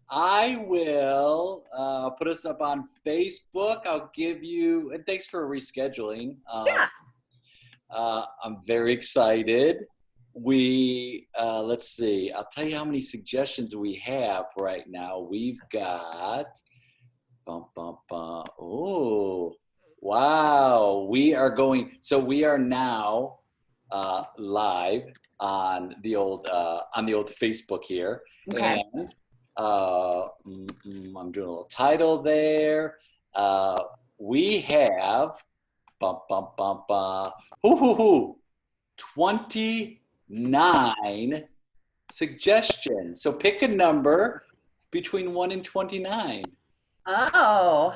I will put us up on Facebook. I'll give you, and thanks for rescheduling. Yeah. I'm very excited. Let's see, I'll tell you how many suggestions we have right now. We've got, oh, wow. We are now live on the old Facebook here. Okay. And I'm doing a little title there. We have bum bum bum bum. Hoo hoo hoo. 29 suggestions. So pick a number between 1 and 29. Oh,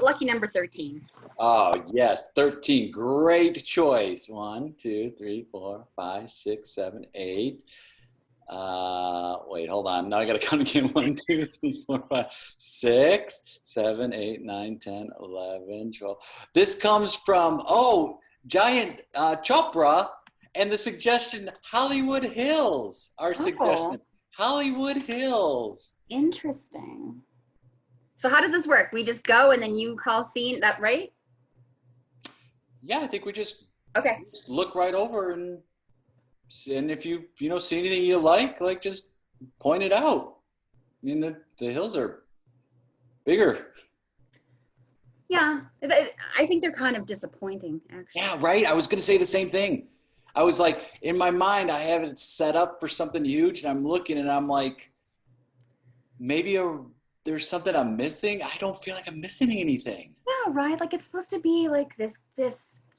lucky number 13. Oh, yes, 13. Great choice. 1, 2, 3, 4, 5, 6, 7, 8. Wait, hold on. Now I got to count again. 1, 2, 3, 4, 5, 6, 7, 8, 9, 10, 11, 12. This comes from, Jayant Chopra, and the suggestion, Hollywood Hills. Our suggestion, Hollywood Hills. Interesting. So how does this work? We just go and then you call scene, that right? Yeah, I think we just look right over and if you see anything you like just point it out. I mean, the hills are bigger. Yeah, I think they're kind of disappointing, actually. Yeah, right. I was going to say the same thing. I was like, in my mind, I have it set up for something huge, and I'm looking, and I'm like, maybe there's something I'm missing. I don't feel like I'm missing anything. Yeah, right. Like it's supposed to be like this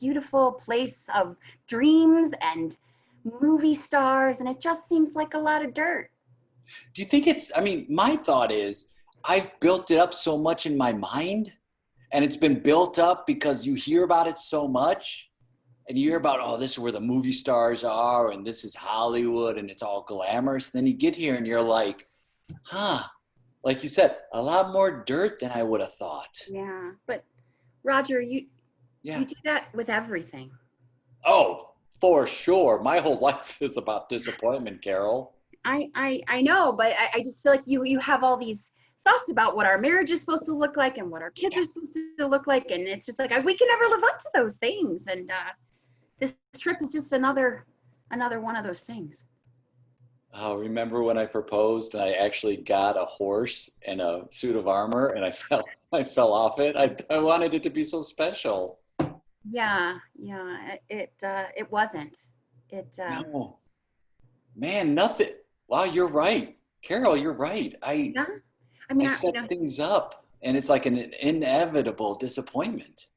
beautiful place of dreams and movie stars, and it just seems like a lot of dirt. Do you think my thought is I've built it up so much in my mind, and it's been built up because you hear about it so much, and you hear about, this is where the movie stars are, and this is Hollywood, and it's all glamorous. And then you get here and you're like, like you said, a lot more dirt than I would have thought. Yeah, but Roger, you do that with everything. Oh, for sure. My whole life is about disappointment, Carol. I know, but I just feel like you have all these thoughts about what our marriage is supposed to look like and what our kids are supposed to look like, and it's just like we can never live up to those things. And this trip is just another one of those things. Oh, remember when I proposed and I actually got a horse and a suit of armor and I fell off it? I wanted it to be so special. Yeah, it wasn't. No. Man, nothing. Wow, you're right. Carol, you're right. I set things up and it's like an inevitable disappointment.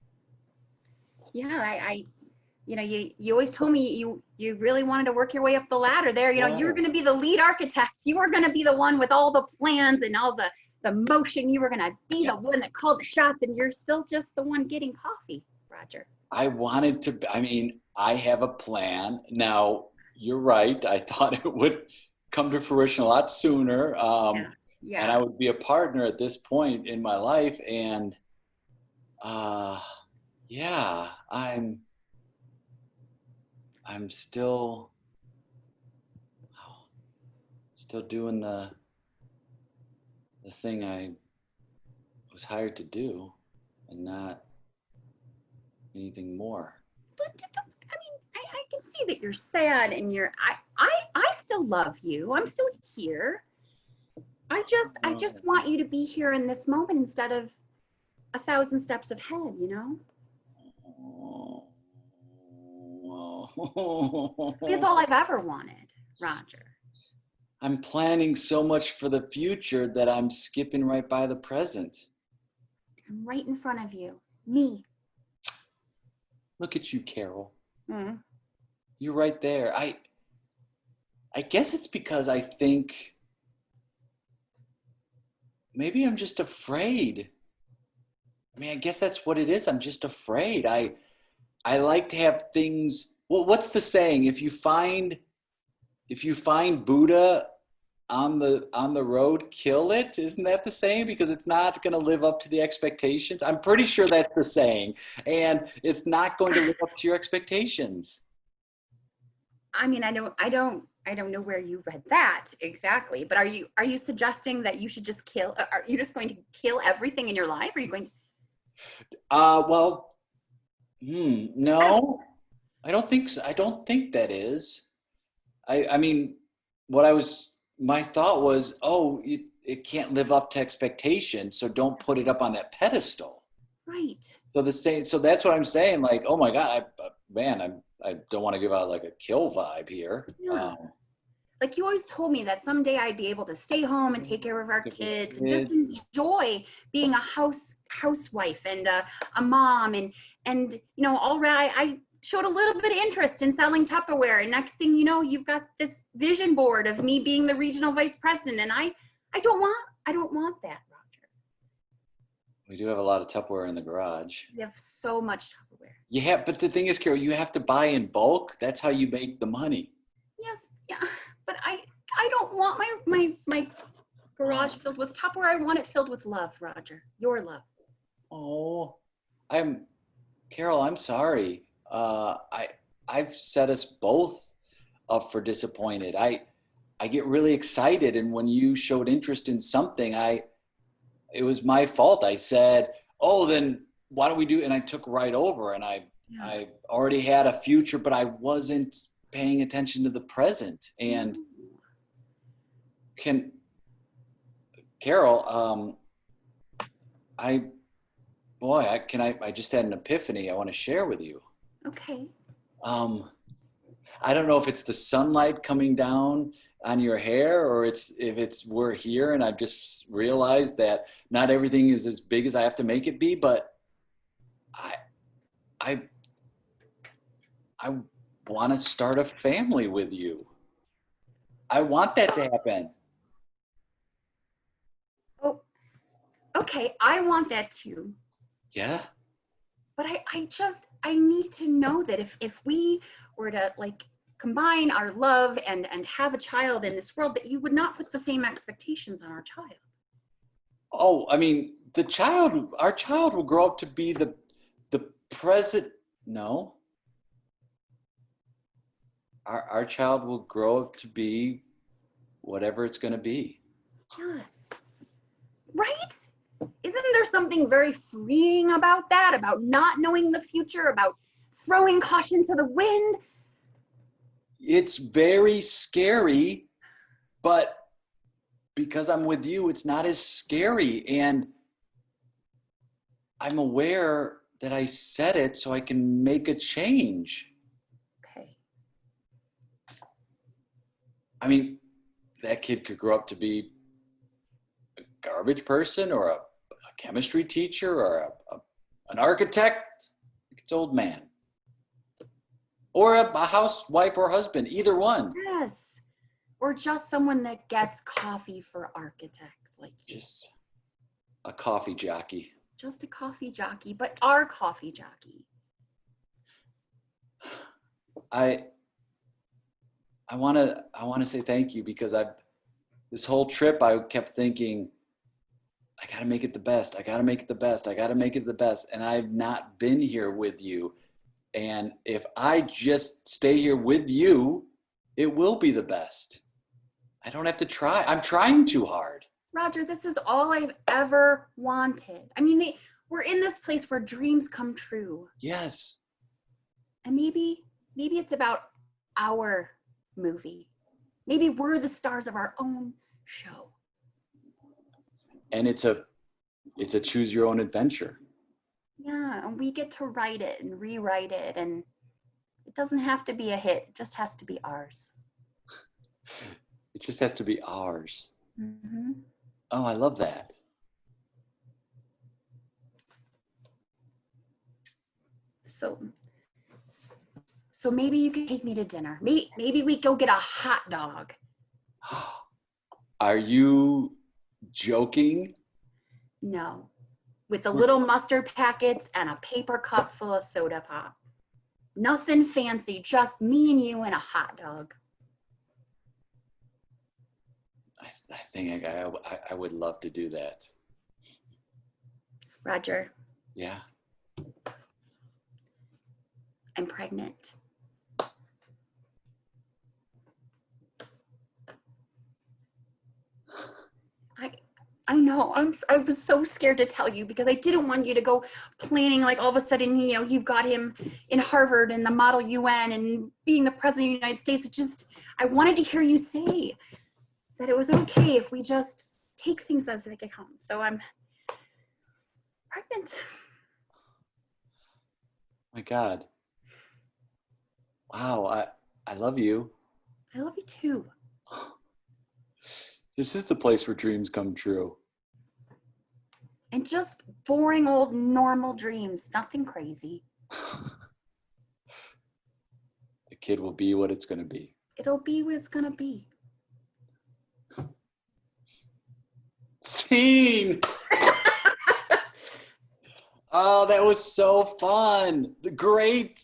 Yeah, you always told me you really wanted to work your way up the ladder there. You were going to be the lead architect. You were going to be the one with all the plans and all the motion. You were going to be the one that called the shots, and you're still just the one getting coffee, Roger. I wanted to, I have a plan. Now, you're right. I thought it would come to fruition a lot sooner. And I would be a partner at this point in my life. And I'm still doing the thing I was hired to do and not anything more. I can see that you're sad and I still love you. I'm still here. I just want you to be here in this moment instead of 1,000 steps ahead, It's all I've ever wanted, Roger. I'm planning so much for the future that I'm skipping right by the present. I'm right in front of you. Me. Look at you, Carol. You're right there. I guess it's because I think maybe I'm just afraid. I guess that's what it is. I'm just afraid. I like to have things. Well, what's the saying? If you find Buddha on the road, kill it. Isn't that the saying? Because it's not going to live up to the expectations. I'm pretty sure that's the saying, and it's not going to live up to your expectations. I I don't know where you read that exactly, but are you suggesting that you should just kill, are you just going to kill everything in your life? Are you going to? Well, no, I don't think so. I don't think that is. I mean, my thought was, oh, it can't live up to expectation, so don't put it up on that pedestal. Right. So that's what I'm saying. Like, oh my God, I don't want to give out like a kill vibe here. Yeah. Like you always told me that someday I'd be able to stay home and take care of our kids and just enjoy being a housewife and a mom and you know, already I showed a little bit of interest in selling Tupperware, and next thing you know, you've got this vision board of me being the regional vice president, and I don't want that, Roger. We do have a lot of Tupperware in the garage. We have so much Tupperware. Yeah, but the thing is, Carol, you have to buy in bulk. That's how you make the money. Yes, yeah, but I don't want my garage filled with Tupperware. I want it filled with love, Roger. Your love. Oh, Carol, I'm sorry. I've set us both up for disappointed. I get really excited, and when you showed interest in something, it was my fault. I said, oh, then why don't we do, and I took right over, and I already had a future, but I wasn't paying attention to the present. And Carol, I just had an epiphany I want to share with you. Okay. I don't know if it's the sunlight coming down on your hair, or if we're here and I've just realized that not everything is as big as I have to make it be, but I want to start a family with you. I want that to happen. Oh, okay. I want that too. Yeah. But I need to know that if we were to like combine our love and have a child in this world, that you would not put the same expectations on our child. Oh, I mean, our child will grow up to be the present. No. Our child will grow up to be whatever it's going to be. Yes. Right? Isn't there something very freeing about that, about not knowing the future, about throwing caution to the wind? It's very scary, but because I'm with you, it's not as scary. And I'm aware that I said it so I can make a change. Okay. I mean, that kid could grow up to be a garbage person, or a chemistry teacher, or an architect. It's old man. Or a housewife or husband, either one. Yes. Or just someone that gets coffee for architects like you. Just a coffee jockey. Just a coffee jockey, but our coffee jockey. I want to say thank you, because this whole trip I kept thinking, I got to make it the best. I got to make it the best. I got to make it the best. And I've not been here with you. And if I just stay here with you, it will be the best. I don't have to try. I'm trying too hard. Roger, this is all I've ever wanted. I mean, we're in this place where dreams come true. Yes. And maybe it's about our movie. Maybe we're the stars of our own show. And it's a choose your own adventure. Yeah, and we get to write it and rewrite it, and it doesn't have to be a hit. It just has to be ours. It just has to be ours. Mm-hmm. Oh, I love that. So maybe you could take me to dinner. Maybe we go get a hot dog. Are you joking? No. With the little mustard packets and a paper cup full of soda pop. Nothing fancy, just me and you and a hot dog. I think I would love to do that. Roger. Yeah. I'm pregnant. I know. I was so scared to tell you because I didn't want you to go planning like all of a sudden, you know, you've got him in Harvard and the Model UN and being the president of the United States. It just, I wanted to hear you say that it was okay if we just take things as they come. So I'm pregnant. My God. Wow. I love you. I love you too. This is the place where dreams come true. And just boring old normal dreams, nothing crazy. The kid will be what it's going to be. It'll be what it's gonna be. Scene! Oh, that was so fun. Great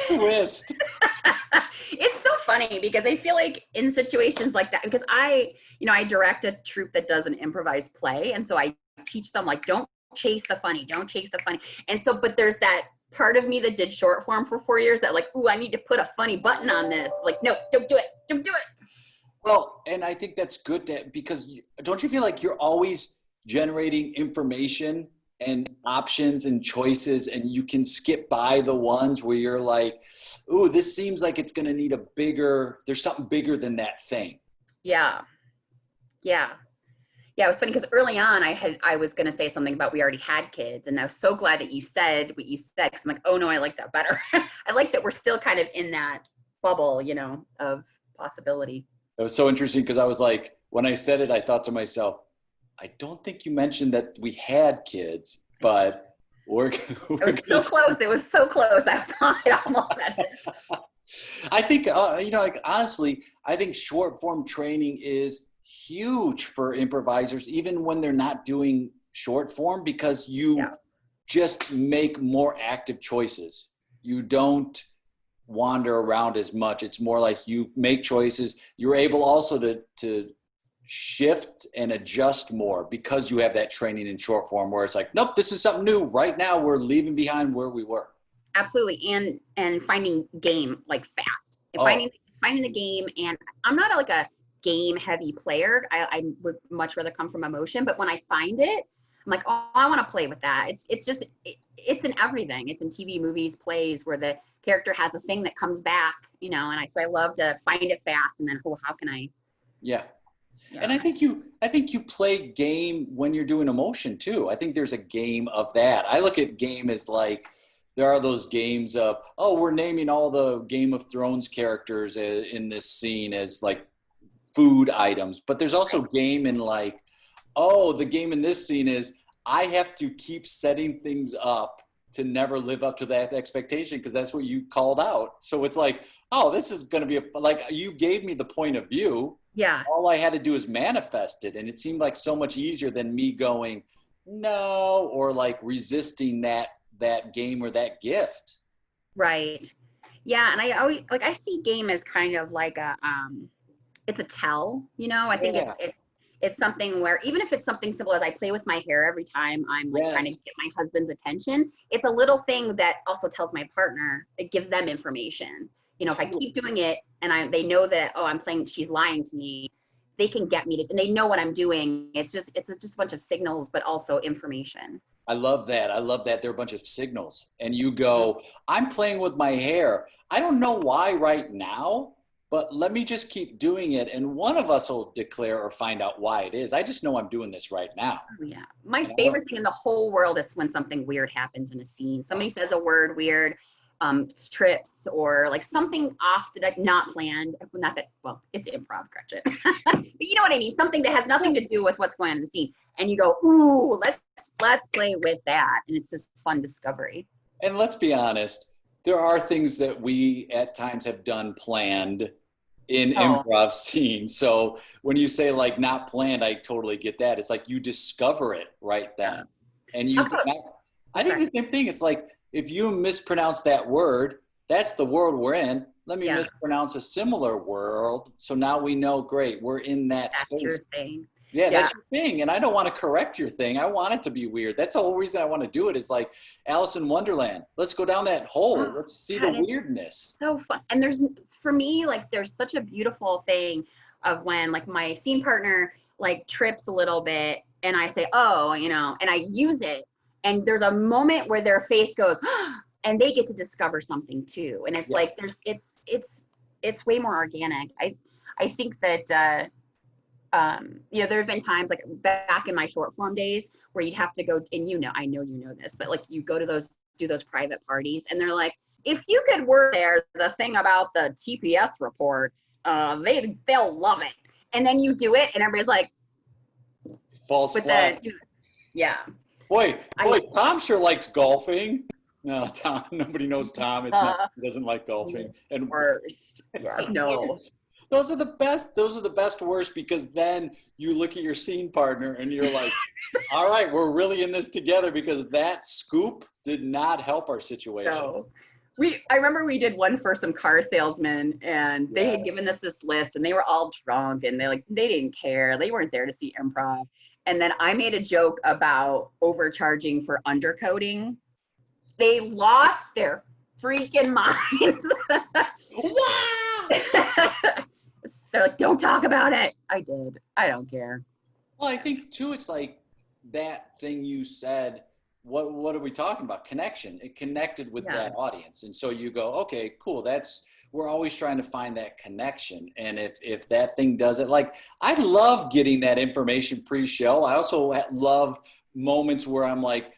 twist. It's so funny because I feel like in situations like that, because I direct a troupe that does an improvised play. And so I teach them like, don't chase the funny. And so, but there's that part of me that did short form for 4 years that like, ooh, I need to put a funny button on this. Like, no, don't do it. Well, and I think that's good because don't you feel like you're always generating information and options and choices, and you can skip by the ones where you're like, ooh, this seems like it's going to need there's something bigger than that thing. Yeah. It was funny because early on I was going to say something about we already had kids, and I was so glad that you said what you said, because I'm like, oh no, I like that better. I like that we're still kind of in that bubble, you know, of possibility. It was so interesting because I was like, when I said it, I thought to myself, I don't think you mentioned that we had kids, but it was so close. I almost said it. I think, like honestly, I think short form training is huge for improvisers, even when they're not doing short form, because you just make more active choices. You don't wander around as much. It's more like you make choices. You're able also to shift and adjust more because you have that training in short form where it's like, nope, this is something new. Right now we're leaving behind where we were. Absolutely. And finding game like fast. And finding the game. And I'm not like a game heavy player. I would much rather come from emotion, but when I find it, I'm like, oh, I want to play with that. It's in everything. It's in TV, movies, plays, where the character has a thing that comes back, you know, and so I love to find it fast and then, oh, how can I? Yeah. And I think you play game when you're doing emotion too. I think there's a game of that. I look at game as like, there are those games of, oh, we're naming all the Game of Thrones characters in this scene as like food items. But there's also game in like, oh, the game in this scene is I have to keep setting things up to never live up to that expectation because that's what you called out. So it's like, oh, this is going to be like you gave me the point of view. Yeah. All I had to do is manifest it. And it seemed like so much easier than me going, no, or like resisting that game or that gift. Right. Yeah. And I always I see game as kind of like it's a tell, you know. I think it's something where even if it's something simple as I play with my hair every time I'm like trying to get my husband's attention, it's a little thing that also tells my partner, it gives them information. You know, if I keep doing it and they know that, oh, I'm playing, she's lying to me, they can get me to, and they know what I'm doing. It's just a bunch of signals, but also information. I love that. They're a bunch of signals. And you go, I'm playing with my hair. I don't know why right now, but let me just keep doing it. And one of us will declare or find out why it is. I just know I'm doing this right now. Oh, yeah. My favorite thing in the whole world is when something weird happens in a scene. Somebody says a word weird, trips, or like something off that like not planned. Not that, well, it's improv, Gretchen. But you know what I mean? Something that has nothing to do with what's going on in the scene. And you go, ooh, let's play with that. And it's this fun discovery. And let's be honest, there are things that we at times have done planned in improv scenes. So when you say like not planned, I totally get that. It's like you discover it right then. And I think the same thing. It's like, if you mispronounce that word, that's the world we're in. Let me mispronounce a similar word. So now we know, great, we're in that space. That's your thing. Yeah, that's your thing. And I don't want to correct your thing. I want it to be weird. That's the whole reason I want to do it is like Alice in Wonderland. Let's go down that hole. Let's see the weirdness. So fun. And for me, like there's such a beautiful thing of when like my scene partner like trips a little bit and I say, oh, you know, and I use it, and there's a moment where their face goes, and they get to discover something too. And it's like, it's way more organic. I think that, you know, there's been times like back in my short form days where you'd have to go, and you know, I know you know this, but like you go to do those private parties and they're like, if you could work there, the thing about the TPS reports, they'll love it. And then you do it and everybody's like, false flag. Yeah. Boy, Tom sure likes golfing. No, Tom, nobody knows Tom. It's not, he doesn't like golfing. And worst. Yeah, no. Those are the best. Those are the best worst, because then you look at your scene partner and you're like, all right, we're really in this together, because that scoop did not help our situation. No. I remember we did one for some car salesmen, and they had given us this list, and they were all drunk, and they didn't care. They weren't there to see improv. And then I made a joke about overcharging for undercoating. They lost their freaking minds. They're like, don't talk about it. I did. I don't care. Well, I think too, it's like that thing you said, what are we talking about? Connection. It connected with that audience. And so you go, okay, cool. We're always trying to find that connection. And if that thing does it, like, I love getting that information pre-show. I also love moments where I'm like,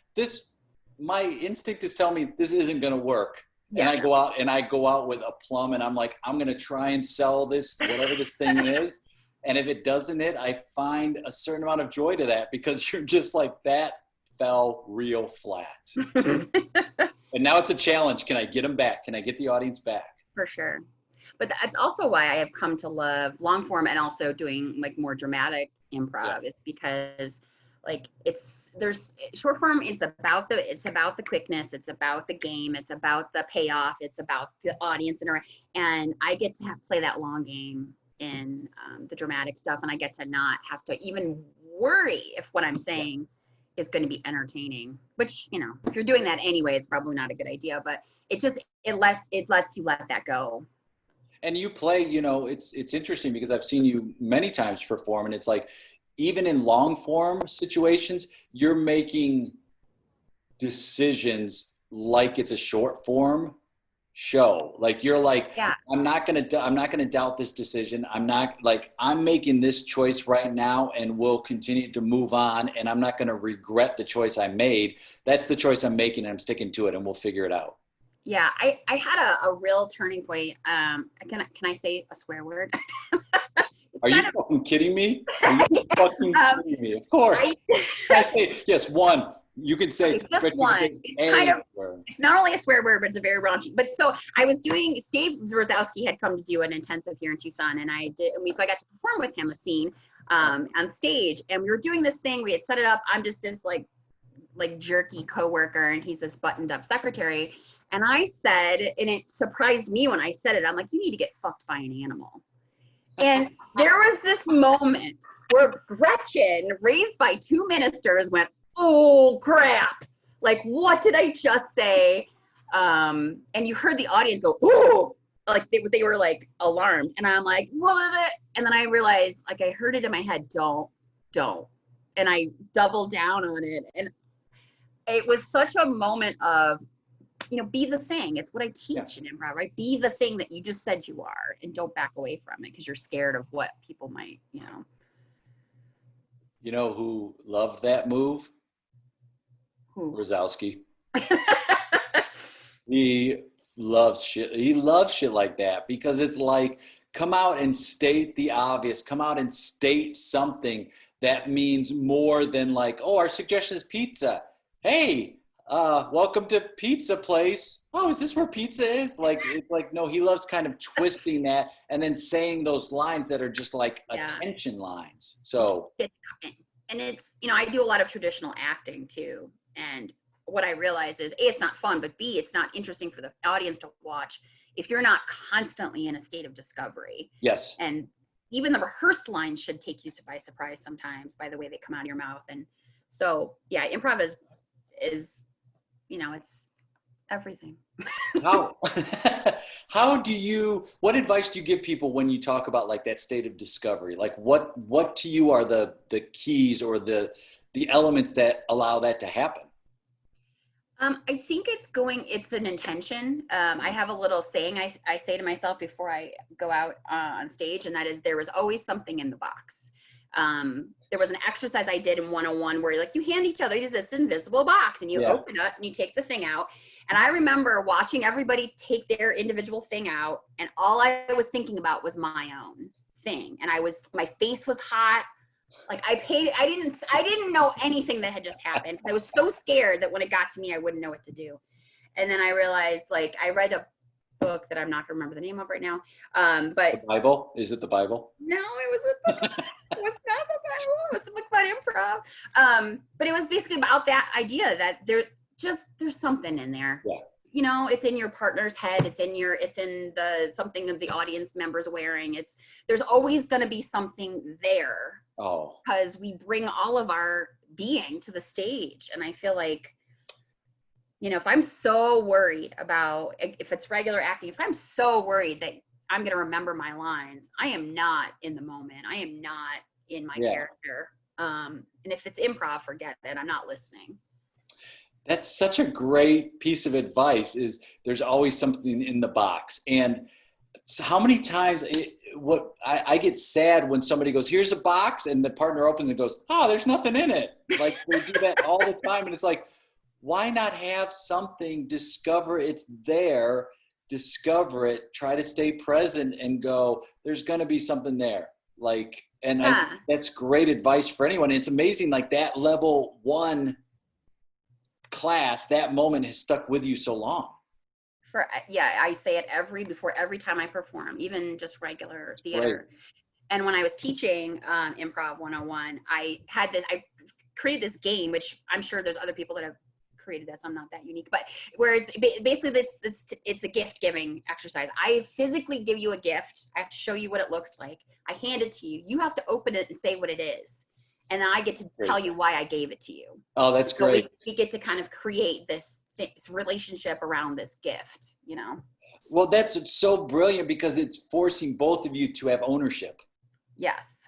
my instinct is telling me this isn't going to work. And I go out with a plum, and I'm like, I'm going to try and sell this, whatever this thing is. And if it doesn't hit, I find a certain amount of joy to that, because you're just like, that fell real flat. And now it's a challenge. Can I get them back? Can I get the audience back? For sure. But that's also why I have come to love long form and also doing like more dramatic improv. It's because like there's short form, it's about the quickness, it's about the game, it's about the payoff, it's about the audience and I get to play that long game in the dramatic stuff, and I get to not have to even worry if what I'm saying is going to be entertaining, which, you know, if you're doing that anyway, it's probably not a good idea, but it lets you let that go. And you play, you know, it's interesting because I've seen you many times perform, and it's like, even in long form situations, you're making decisions like it's a short form show. Like, you're like, I'm not going to doubt this decision. I'm making this choice right now, and we'll continue to move on. And I'm not going to regret the choice I made. That's the choice I'm making, and I'm sticking to it, and we'll figure it out. Yeah. I had a real turning point. Can I say a swear word? Are you fucking kidding me? Are you fucking kidding me? Of course. Yes, one. You can say just one. It's not only a swear word, but it's a very raunchy. But so I was doing, Dave Wrozowski had come to do an intensive here in Tucson, and so I got to perform with him a scene on stage, and we were doing this thing. We had set it up. I'm just this like jerky coworker, and he's this buttoned up secretary. And I said, and it surprised me when I said it, I'm like, you need to get fucked by an animal. And there was this moment where Gretchen, raised by two ministers, went, oh crap, like, what did I just say? And you heard the audience go, oh, like they were like alarmed. And I'm like, what? And then I realized, like, I heard it in my head, don't. And I doubled down on it. And it was such a moment of, you know, be the thing. It's what I teach in improv, right? Be the thing that you just said you are, and don't back away from it because you're scared of what people might, you know. You know who loved that move? Who? Wrozowski. He loves shit like that, because it's like, come out and state the obvious. Come out and state something that means more than like, oh, our suggestion is pizza. Hey, welcome to pizza place. Oh, is this where pizza is? Like, it's like, no, he loves kind of twisting that and then saying those lines that are just like attention lines. So, and it's, you know, I do a lot of traditional acting too. And what I realize is, A, it's not fun, but B, it's not interesting for the audience to watch if you're not constantly in a state of discovery. Yes. And even the rehearsed lines should take you by surprise sometimes by the way they come out of your mouth. And so, yeah, improv is, you know, it's everything. What advice do you give people when you talk about like that state of discovery? Like what to you are the keys or the elements that allow that to happen? I think it's an intention. I have a little saying I say to myself before I go out on stage, and that is, there was always something in the box. There was an exercise I did in 101 where like you hand each other this invisible box and you open it and you take the thing out. And I remember watching everybody take their individual thing out, and all I was thinking about was my own thing. And my face was hot. Like I didn't know anything that had just happened. I was so scared that when it got to me, I wouldn't know what to do. And then I realized, like, I read a book that I'm not gonna remember the name of right now. But the Bible? Is it the Bible? No, it was a book. It was not the Bible. It was a book about improv. But it was basically about that idea that there's something in there. Yeah. You know, it's in your partner's head. It's in the something that the audience members wearing. There's always going to be something there. Oh. Because we bring all of our being to the stage. And I feel like, you know, if I'm so worried about, if it's regular acting, if I'm so worried that I'm going to remember my lines, I am not in the moment. I am not in my character. And if it's improv, forget it. I'm not listening. That's such a great piece of advice, is there's always something in the box. And so how many times I get sad when somebody goes, here's a box, and the partner opens and goes, oh, there's nothing in it. Like they do that all the time. And it's like, why not have something, discover it's there, discover it, try to stay present and go, there's going to be something there. Like, and that's great advice for anyone. It's amazing. Like that level 1 class, that moment has stuck with you so long. I say it before every time I perform, even just regular theater. Right. And when I was teaching Improv 101, I created this game, which I'm sure there's other people that have created this. I'm not that unique, but where it's basically it's a gift giving exercise. I physically give you a gift. I have to show you what it looks like. I hand it to you. You have to open it and say what it is. And then I get to tell you why I gave it to you. Oh, that's great. So we get to kind of create this relationship around this gift, you know? Well, that's so brilliant because it's forcing both of you to have ownership. Yes.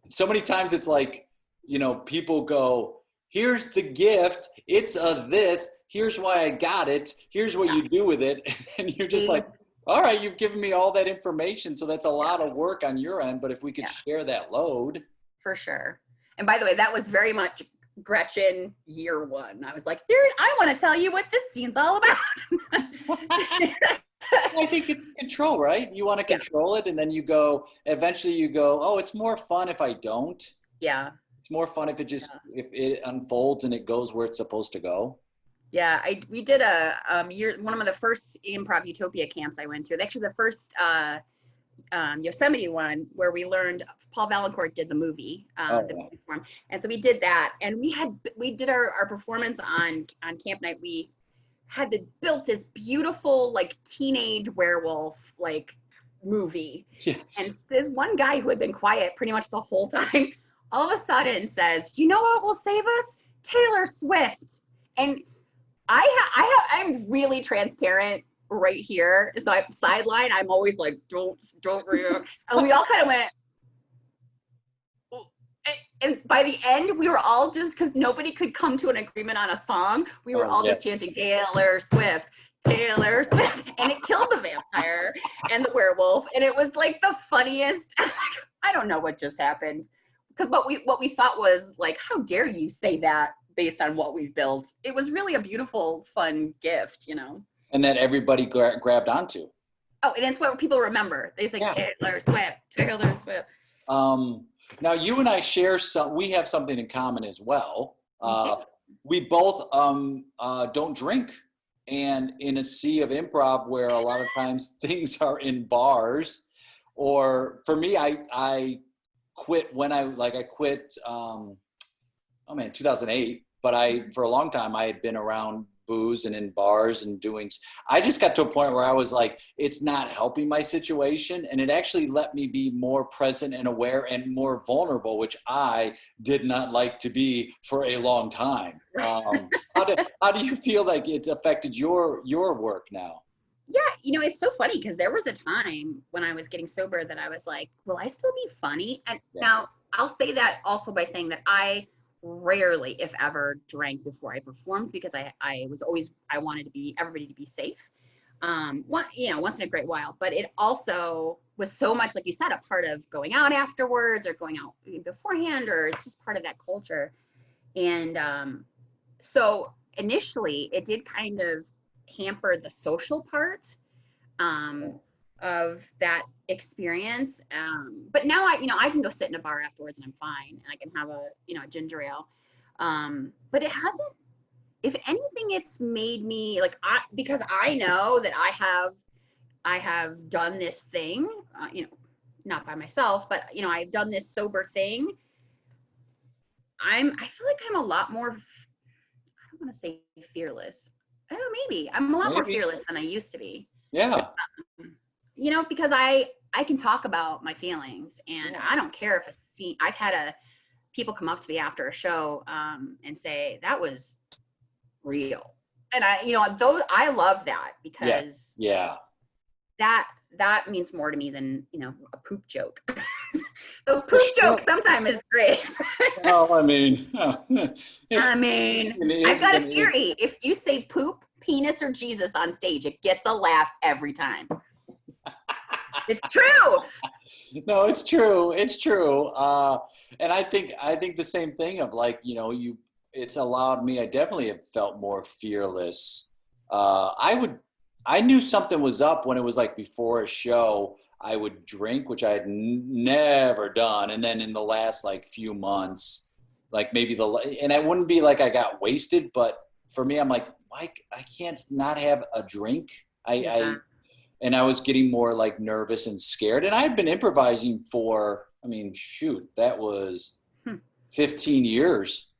So many times it's like, you know, people go, here's the gift. It's this. Here's why I got it. Here's what you do with it. And you're just like, all right, you've given me all that information. So that's a lot of work on your end. But if we could share that load. For sure. And by the way, that was very much Gretchen year 1. I was like, I want to tell you what this scene's all about. I think it's control, right? You want to control it, and then eventually you go, oh, it's more fun if I don't. Yeah. It's more fun if if it unfolds and it goes where it's supposed to go. Yeah, we did one of the first Improv Utopia camps I went to. Actually, the first Yosemite one, where we learned Paul Valancourt did the movie, the movie form, and so we did that, and we did our performance on camp night. We had built this beautiful like teenage werewolf like movie, and this one guy who had been quiet pretty much the whole time, all of a sudden says, "You know what will save us? Taylor Swift." And I'm really transparent right here. So I'm sideline. I'm always like, don't react. And we all kind of went, and by the end, we were all just, because nobody could come to an agreement on a song, we were all just chanting Taylor Swift, Taylor Swift, and it killed the vampire and the werewolf. And it was like the funniest. I don't know what just happened. But what we thought was like, how dare you say that based on what we've built? It was really a beautiful, fun gift, you know? And that everybody grabbed onto. Oh, and it's what people remember. They say Taylor Swift, Taylor Swift. Now you and I we have something in common as well. We both don't drink. And in a sea of improv where a lot of times things are in bars, or for me, I quit when I quit, 2008, but for a long time I had been around booze and in bars and I just got to a point where I was like, it's not helping my situation. And it actually let me be more present and aware and more vulnerable, which I did not like to be for a long time. How do you feel like it's affected your work now? Yeah, it's so funny because there was a time when I was getting sober that I was like, will I still be funny? And now I'll say that also by saying that I rarely, if ever, drank before I performed because I was always, I wanted everybody to be safe. Once in a great while, but it also was so much, like you said, a part of going out afterwards or going out beforehand, or it's just part of that culture. And so initially it did kind of hamper the social part of that experience. But now I can go sit in a bar afterwards and I'm fine, and I can have a ginger ale. But it hasn't, if anything, it's made me like, because I know that I have done this thing, not by myself, but I've done this sober thing. I feel like I'm a lot more, I don't want to say fearless. I don't know, maybe I'm a lot more fearless than I used to be. Yeah. Because I can talk about my feelings, and I don't care if a scene, I've had people come up to me after a show and say that was real. And I love that, because that means more to me than, a poop joke. The poop joke sometimes is great. Well, I mean, I've got a theory. If you say poop, penis, or Jesus on stage, it gets a laugh every time. It's true. No, it's true. It's true. And I think the same thing of like, it's allowed me, I definitely have felt more fearless. I knew something was up when it was like before a show, I would drink, which I had never done. And then in the last like few months, like maybe and it wouldn't be like I got wasted, but for me, I'm like, Mike, I can't not have a drink. And I was getting more like nervous and scared. And I had been improvising for, that was 15 years.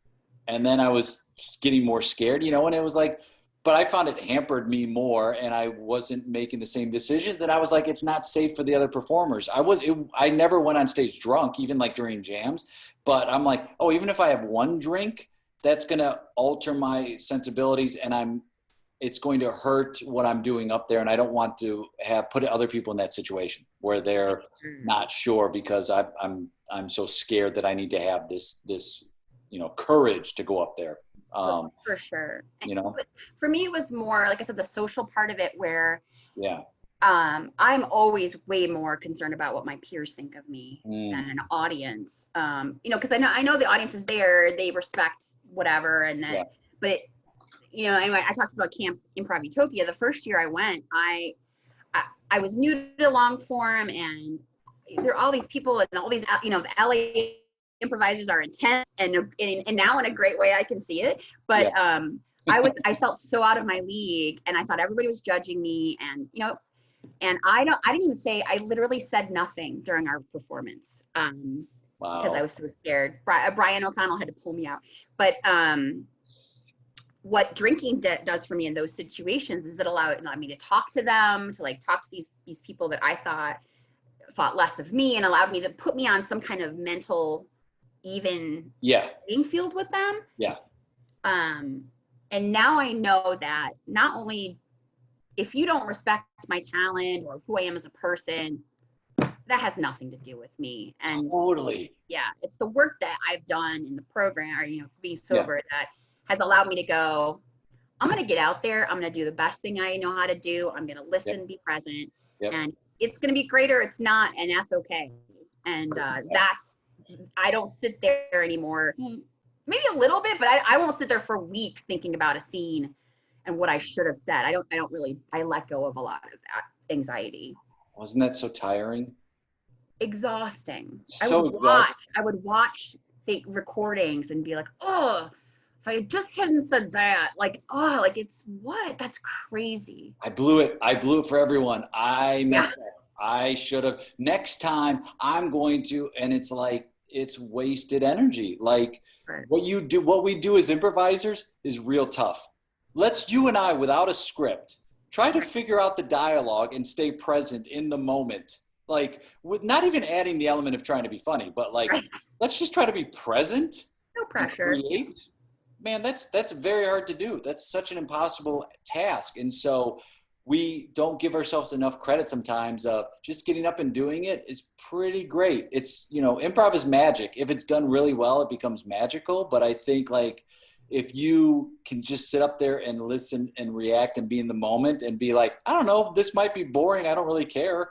And then I was getting more scared, and it was like, but I found it hampered me more, and I wasn't making the same decisions. And I was like, it's not safe for the other performers. I never went on stage drunk, even like during jams, but I'm like, oh, even if I have one drink, that's going to alter my sensibilities, and it's going to hurt what I'm doing up there. And I don't want to put other people in that situation where they're not sure, because I'm so scared that I need to have this, courage to go up there. For sure. But for me, it was more, like I said, the social part of it, where I'm always way more concerned about what my peers think of me than an audience. Because I know the audience is there, they respect whatever, and then but anyway, I talked about Camp Improv Utopia. The first year I went, I was new to long form, and there are all these people, and all these the LA improvisers are intense, and now in a great way I can see it. But I felt so out of my league, and I thought everybody was judging me, and and I didn't even say, I literally said nothing during our performance because I was so scared. Brian O'Connell had to pull me out. But what drinking does for me in those situations is it allowed me to talk to them, to like talk to these people that I thought less of me, and allowed me to put me on some kind of mental even playing field with them. And now I know that not only if you don't respect my talent or who I am as a person, that has nothing to do with me. And totally, it's the work that I've done in the program, or being sober, that has allowed me to go, I'm going to get out there, I'm going to do the best thing I know how to do, I'm going to listen, be present, and it's going to be great or it's not, and that's okay. And I don't sit there anymore, maybe a little bit, but I won't sit there for weeks thinking about a scene and what I should have said. I let go of a lot of that anxiety. Wasn't that so tiring? Exhausting. So I would watch fake recordings and be like, oh, if I just hadn't said that, it's what? That's crazy. I blew it for everyone. I messed up. I should have. Next time I'm going to, and it's like, it's wasted energy. Like what we do as improvisers is real tough. You and I, without a script, try to figure out the dialogue and stay present in the moment. Like, with not even adding the element of trying to be funny, but like, let's just try to be present. No pressure. Man, that's very hard to do. That's such an impossible task. And so we don't give ourselves enough credit sometimes. Just getting up and doing it is pretty great. It's, you know, improv is magic. If it's done really well, it becomes magical. But I think like, if you can just sit up there and listen and react and be in the moment and be like, I don't know, this might be boring. I don't really care.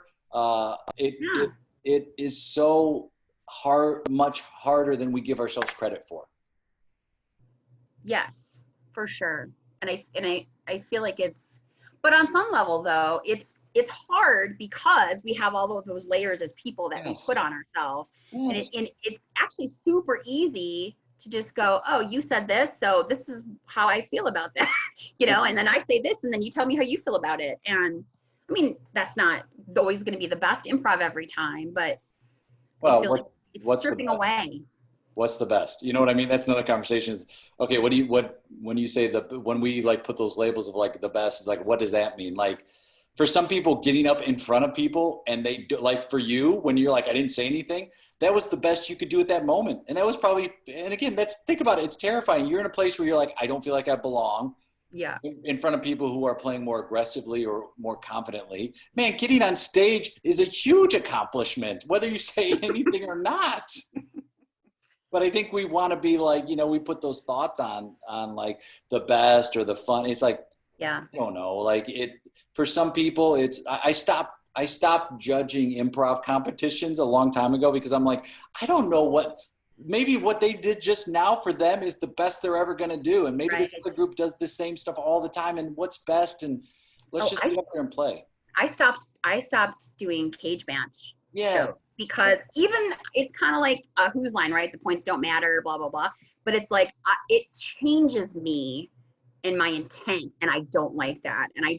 It is so hard, much harder than we give ourselves credit for. Yes, for sure. And I feel like it's, but on some level though, it's hard because we have all of those layers as people that we put on ourselves. Yes. And it's actually super easy to just go, oh, you said this, so this is how I feel about that, you know, and then I say this, and then you tell me how you feel about it. And I mean, that's not always going to be the best improv every time, but well, I feel like it's stripping away. What's the best? You know what I mean? That's another conversation. Is okay. When you say when we like put those labels of like the best, is like, what does that mean? Like, for some people, getting up in front of people and they do, like for you, when you're like, I didn't say anything, that was the best you could do at that moment. And that was probably, and again, think about it. It's terrifying. You're in a place where you're like, I don't feel like I belong. Yeah. In front of people who are playing more aggressively or more confidently. Man, getting on stage is a huge accomplishment, whether you say anything or not. But I think we want to be like, you know, we put those thoughts on like the best or the fun. It's like, yeah, I don't know, like for some people, I stopped judging improv competitions a long time ago because I'm like, I don't know maybe what they did just now for them is the best they're ever going to do. And maybe this other group does the same stuff all the time, and what's best. And let's just get up there and play. I stopped doing cage match. Yeah. Shows because even it's kind of like a Who's Line, right? The points don't matter, blah, blah, blah. But it's like, it changes me in my intent, and I don't like that. And I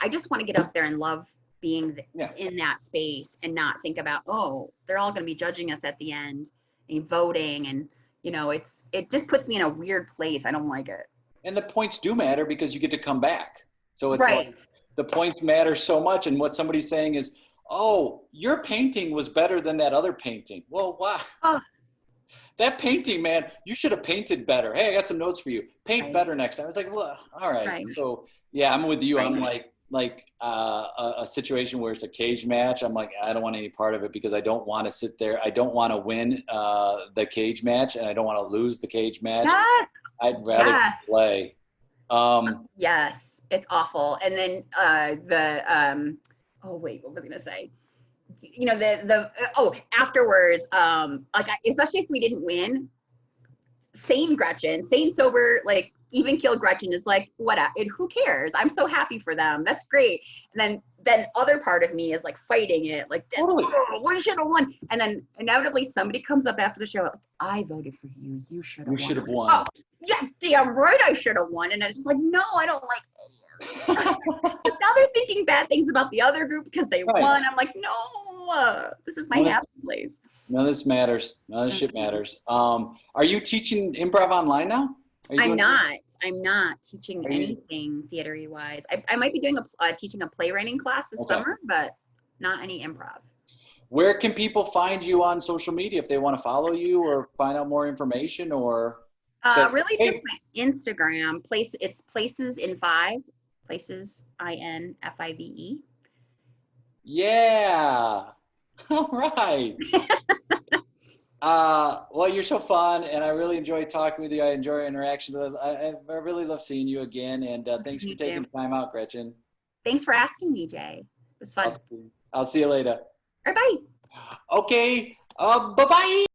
just want to get up there and love being in that space and not think about, oh, they're all going to be judging us at the end and voting. And, you know, it just puts me in a weird place. I don't like it. And the points do matter because you get to come back. So it's like the points matter so much. And what somebody's saying is, oh, your painting was better than that other painting. Well, wow. Oh. That painting, man, you should have painted better. Hey, I got some notes for you. Paint better next time. It's like, well, all right. So yeah, I'm with you. I'm like a situation where it's a cage match. I'm like, I don't want any part of it because I don't want to sit there. I don't want to win the cage match, and I don't want to lose the cage match. Yes. I'd rather play. Yes, it's awful. And then oh wait, what was I gonna say? You know, afterwards, especially if we didn't win, sane sober, like even kill Gretchen is like, who cares? I'm so happy for them. That's great. And then other part of me is like fighting it, like, totally. Oh, we should have won. And then inevitably somebody comes up after the show, like, I voted for you. You should have won. You should have won. Oh, yeah, damn right I should have won. And I'm just like, no, I don't like it. Now they're thinking bad things about the other group because they won. I'm like, no, this is my happy place. None of this matters. None of this shit matters. Are you teaching improv online now? I'm not teaching anything theater-y wise. I might be doing teaching a playwriting class this summer, but not any improv. Where can people find you on social media if they want to follow you or find out more information or? Really just my Instagram. It's Places in Five. Places, INFIVE. Yeah. All right. Well, you're so fun, and I really enjoy talking with you. I enjoy our interactions. I really love seeing you again, and thanks for taking the time out, Gretchen. Thanks for asking me, Jay. It was fun. I'll see you later. All right, bye. Okay. Bye-bye.